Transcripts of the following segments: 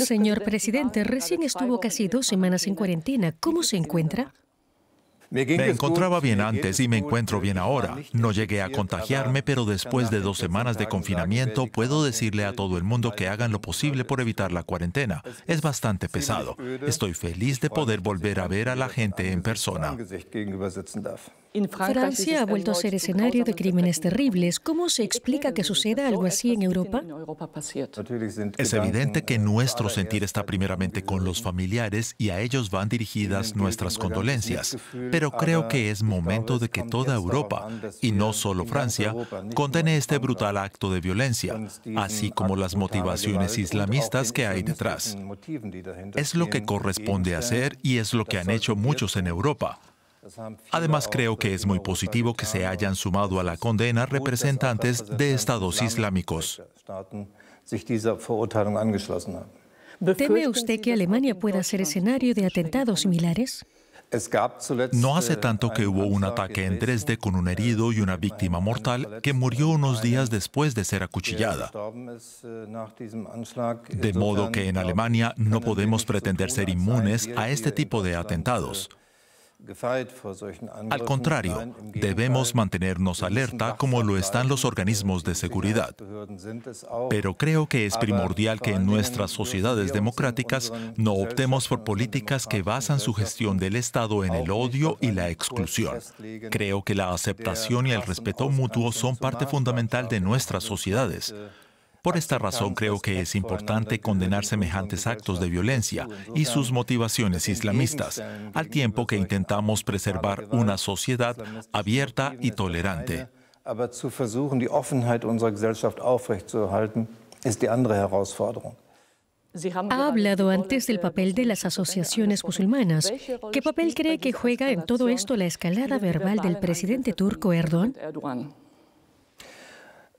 Señor presidente, recién estuvo casi 2 semanas en cuarentena. ¿Cómo se encuentra? Me encontraba bien antes y me encuentro bien ahora. No llegué a contagiarme, pero después de 2 semanas de confinamiento puedo decirle a todo el mundo que hagan lo posible por evitar la cuarentena. Es bastante pesado. Estoy feliz de poder volver a ver a la gente en persona. Francia ha vuelto a ser escenario de crímenes terribles. ¿Cómo se explica que suceda algo así en Europa? Es evidente que nuestro sentir está primeramente con los familiares y a ellos van dirigidas nuestras condolencias. Pero creo que es momento de que toda Europa, y no solo Francia, condene este brutal acto de violencia, así como las motivaciones islamistas que hay detrás. Es lo que corresponde hacer y es lo que han hecho muchos en Europa. Además, creo que es muy positivo que se hayan sumado a la condena representantes de estados islámicos. ¿Teme usted que Alemania pueda ser escenario de atentados similares? No hace tanto que hubo un ataque en Dresde con un herido y una víctima mortal que murió unos días después de ser acuchillada. De modo que en Alemania no podemos pretender ser inmunes a este tipo de atentados. Al contrario, debemos mantenernos alerta como lo están los organismos de seguridad. Pero creo que es primordial que en nuestras sociedades democráticas no optemos por políticas que basan su gestión del Estado en el odio y la exclusión. Creo que la aceptación y el respeto mutuo son parte fundamental de nuestras sociedades. Por esta razón creo que es importante condenar semejantes actos de violencia y sus motivaciones islamistas, al tiempo que intentamos preservar una sociedad abierta y tolerante. Ha hablado antes del papel de las asociaciones musulmanas. ¿Qué papel cree que juega en todo esto la escalada verbal del presidente turco Erdoğan?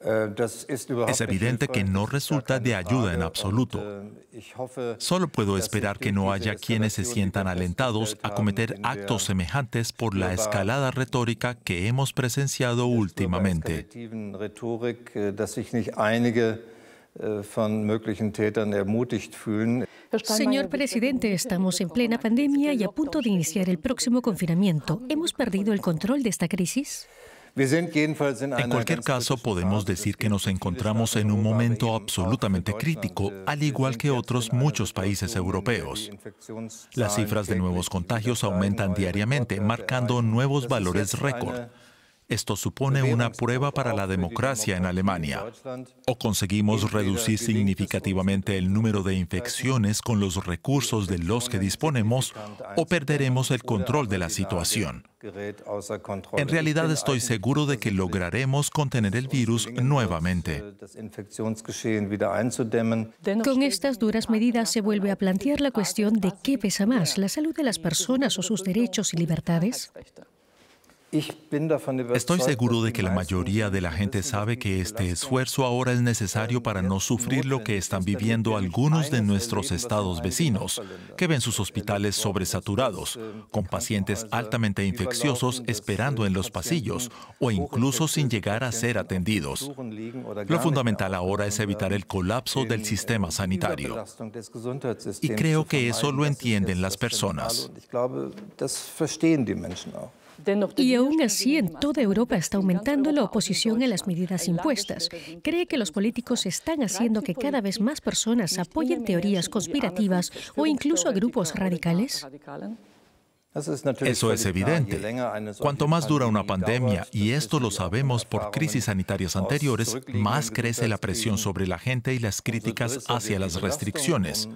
Es evidente que no resulta de ayuda en absoluto. Solo puedo esperar que no haya quienes se sientan alentados a cometer actos semejantes por la escalada retórica que hemos presenciado últimamente. Señor presidente, estamos en plena pandemia y a punto de iniciar el próximo confinamiento. ¿Hemos perdido el control de esta crisis? En cualquier caso, podemos decir que nos encontramos en un momento absolutamente crítico, al igual que otros muchos países europeos. Las cifras de nuevos contagios aumentan diariamente, marcando nuevos valores récord. Esto supone una prueba para la democracia en Alemania. O conseguimos reducir significativamente el número de infecciones con los recursos de los que disponemos, o perderemos el control de la situación. En realidad estoy seguro de que lograremos contener el virus nuevamente. Con estas duras medidas se vuelve a plantear la cuestión de qué pesa más, la salud de las personas o sus derechos y libertades. Estoy seguro de que la mayoría de la gente sabe que este esfuerzo ahora es necesario para no sufrir lo que están viviendo algunos de nuestros estados vecinos, que ven sus hospitales sobresaturados, con pacientes altamente infecciosos esperando en los pasillos o incluso sin llegar a ser atendidos. Lo fundamental ahora es evitar el colapso del sistema sanitario. Y creo que eso lo entienden las personas. Y aún así, en toda Europa está aumentando la oposición a las medidas impuestas. ¿Cree que los políticos están haciendo que cada vez más personas apoyen teorías conspirativas o incluso a grupos radicales? Eso es evidente. Cuanto más dura una pandemia, y esto lo sabemos por crisis sanitarias anteriores, más crece la presión sobre la gente y las críticas hacia las restricciones.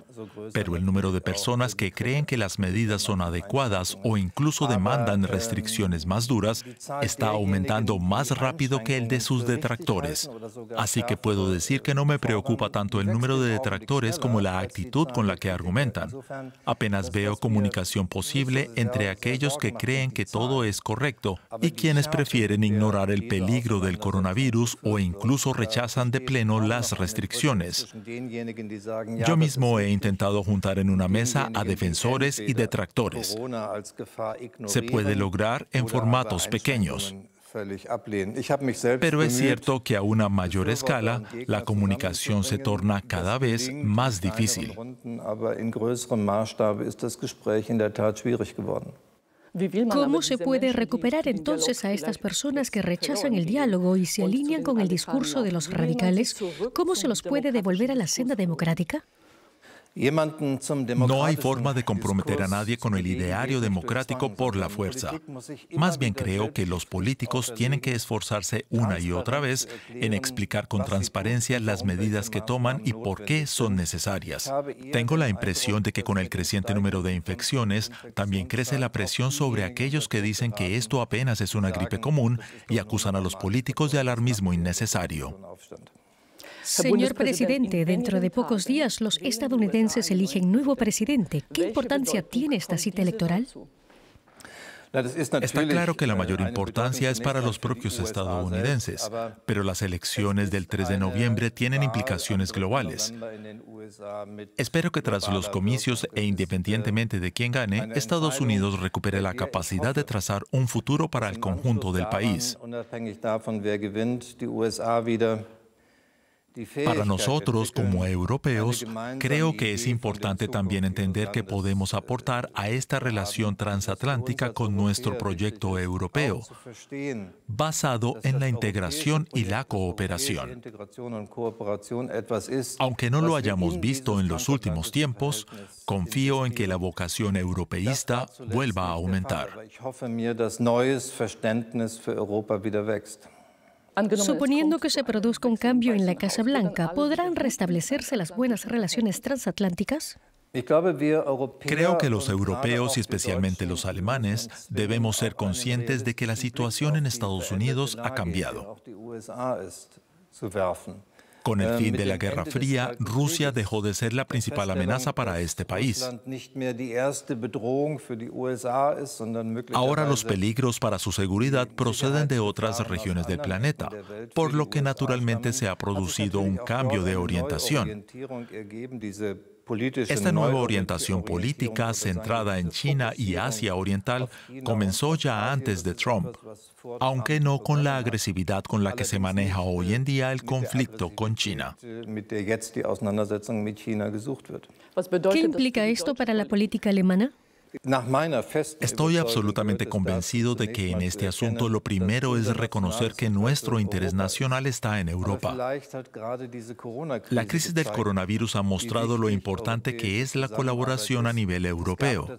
Pero el número de personas que creen que las medidas son adecuadas o incluso demandan restricciones más duras está aumentando más rápido que el de sus detractores. Así que puedo decir que no me preocupa tanto el número de detractores como la actitud con la que argumentan. Apenas veo comunicación posible entre aquellos que creen que todo es correcto y quienes prefieren ignorar el peligro del coronavirus o incluso rechazan de pleno las restricciones. Yo mismo he intentado juntar en una mesa a defensores y detractores. Se puede lograr en formatos pequeños. Pero es cierto que a una mayor escala, la comunicación se torna cada vez más difícil. ¿Cómo se puede recuperar entonces a estas personas que rechazan el diálogo y se alinean con el discurso de los radicales? ¿Cómo se los puede devolver a la senda democrática? No hay forma de comprometer a nadie con el ideario democrático por la fuerza. Más bien creo que los políticos tienen que esforzarse una y otra vez en explicar con transparencia las medidas que toman y por qué son necesarias. Tengo la impresión de que con el creciente número de infecciones, también crece la presión sobre aquellos que dicen que esto apenas es una gripe común y acusan a los políticos de alarmismo innecesario. Señor presidente, dentro de pocos días los estadounidenses eligen nuevo presidente. ¿Qué importancia tiene esta cita electoral? Está claro que la mayor importancia es para los propios estadounidenses, pero las elecciones del 3 de noviembre tienen implicaciones globales. Espero que tras los comicios e independientemente de quién gane, Estados Unidos recupere la capacidad de trazar un futuro para el conjunto del país. Para nosotros, como europeos, creo que es importante también entender que podemos aportar a esta relación transatlántica con nuestro proyecto europeo, basado en la integración y la cooperación. Aunque no lo hayamos visto en los últimos tiempos, confío en que la vocación europeísta vuelva a aumentar. Suponiendo que se produzca un cambio en la Casa Blanca, ¿podrán restablecerse las buenas relaciones transatlánticas? Creo que los europeos y especialmente los alemanes debemos ser conscientes de que la situación en Estados Unidos ha cambiado. Con el fin de la Guerra Fría, Rusia dejó de ser la principal amenaza para este país. Ahora los peligros para su seguridad proceden de otras regiones del planeta, por lo que naturalmente se ha producido un cambio de orientación. Esta nueva orientación política centrada en China y Asia Oriental comenzó ya antes de Trump, aunque no con la agresividad con la que se maneja hoy en día el conflicto con China. ¿Qué implica esto para la política alemana? Estoy absolutamente convencido de que en este asunto lo primero es reconocer que nuestro interés nacional está en Europa. La crisis del coronavirus ha mostrado lo importante que es la colaboración a nivel europeo.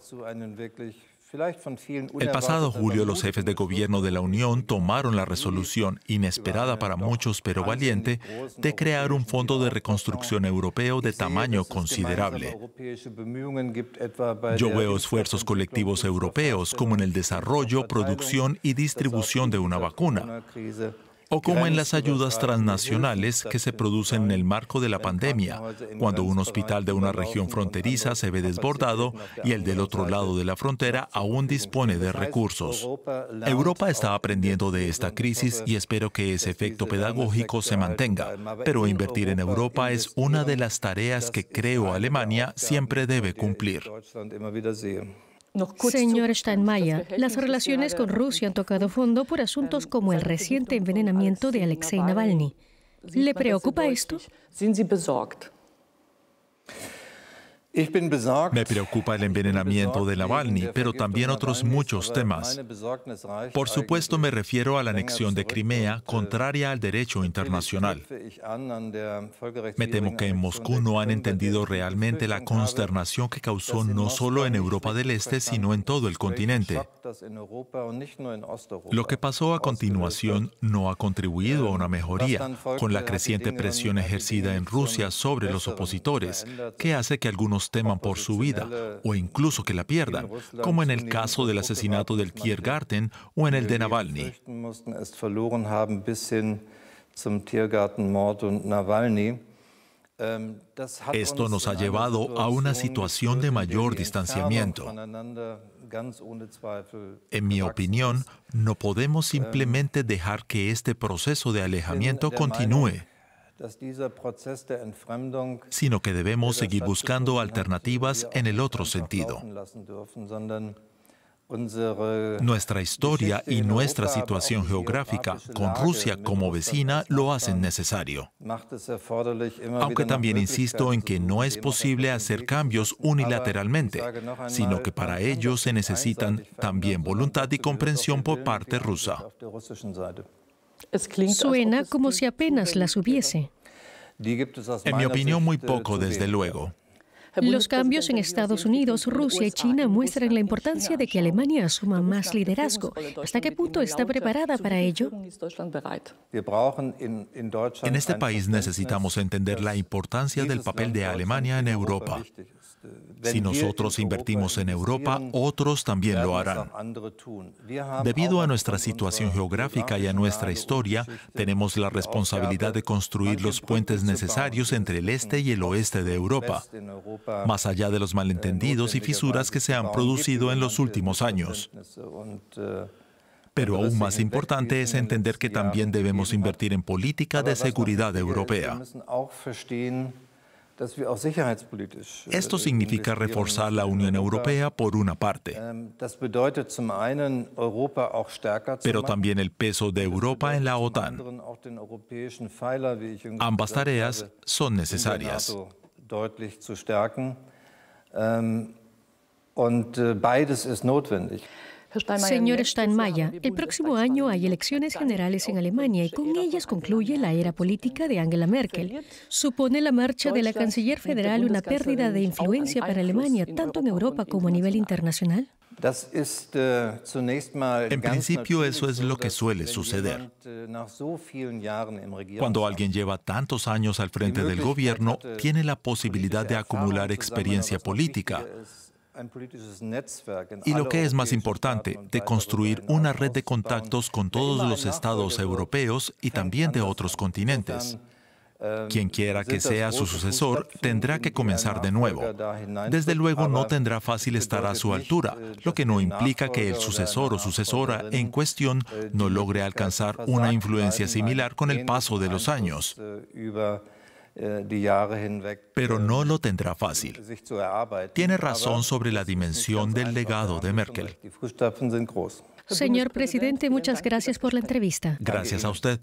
El pasado julio, los jefes de gobierno de la Unión tomaron la resolución, inesperada para muchos pero valiente, de crear un fondo de reconstrucción europeo de tamaño considerable. Yo veo esfuerzos colectivos europeos, como en el desarrollo, producción y distribución de una vacuna, o como en las ayudas transnacionales que se producen en el marco de la pandemia, cuando un hospital de una región fronteriza se ve desbordado y el del otro lado de la frontera aún dispone de recursos. Europa está aprendiendo de esta crisis y espero que ese efecto pedagógico se mantenga, pero invertir en Europa es una de las tareas que creo Alemania siempre debe cumplir. Señor Steinmeier, las relaciones con Rusia han tocado fondo por asuntos como el reciente envenenamiento de Alexei Navalny. ¿Le preocupa esto? Me preocupa el envenenamiento de Navalny, pero también otros muchos temas. Por supuesto, me refiero a la anexión de Crimea, contraria al derecho internacional. Me temo que en Moscú no han entendido realmente la consternación que causó no solo en Europa del Este, sino en todo el continente. Lo que pasó a continuación no ha contribuido a una mejoría, con la creciente presión ejercida en Rusia sobre los opositores, que hace que algunos teman por su vida, o incluso que la pierdan, como en el caso del asesinato del Tiergarten o en el de Navalny. Esto nos ha llevado a una situación de mayor distanciamiento. En mi opinión, no podemos simplemente dejar que este proceso de alejamiento continúe, sino que debemos seguir buscando alternativas en el otro sentido. Nuestra historia y nuestra situación geográfica, con Rusia como vecina, lo hacen necesario. Aunque también insisto en que no es posible hacer cambios unilateralmente, sino que para ello se necesitan también voluntad y comprensión por parte rusa. Suena como si apenas las hubiese. En mi opinión, muy poco, desde luego. Los cambios en Estados Unidos, Rusia y China muestran la importancia de que Alemania asuma más liderazgo. ¿Hasta qué punto está preparada para ello? En este país necesitamos entender la importancia del papel de Alemania en Europa. Si nosotros invertimos en Europa, otros también lo harán. Debido a nuestra situación geográfica y a nuestra historia, tenemos la responsabilidad de construir los puentes necesarios entre el este y el oeste de Europa, más allá de los malentendidos y fisuras que se han producido en los últimos años. Pero aún más importante es entender que también debemos invertir en política de seguridad europea. Esto significa reforzar la Unión Europea por una parte, pero también el peso de Europa en la OTAN. Ambas tareas son necesarias. Señor Steinmeier, el próximo año hay elecciones generales en Alemania y con ellas concluye la era política de Angela Merkel. ¿Supone la marcha de la canciller federal una pérdida de influencia para Alemania, tanto en Europa como a nivel internacional? En principio, eso es lo que suele suceder. Cuando alguien lleva tantos años al frente del gobierno, tiene la posibilidad de acumular experiencia política. Y lo que es más importante, de construir una red de contactos con todos los estados europeos y también de otros continentes. Quien quiera que sea su sucesor tendrá que comenzar de nuevo. Desde luego no tendrá fácil estar a su altura, lo que no implica que el sucesor o sucesora en cuestión no logre alcanzar una influencia similar con el paso de los años. Pero no lo tendrá fácil. Tiene razón sobre la dimensión del legado de Merkel. Señor presidente, muchas gracias por la entrevista. Gracias a usted.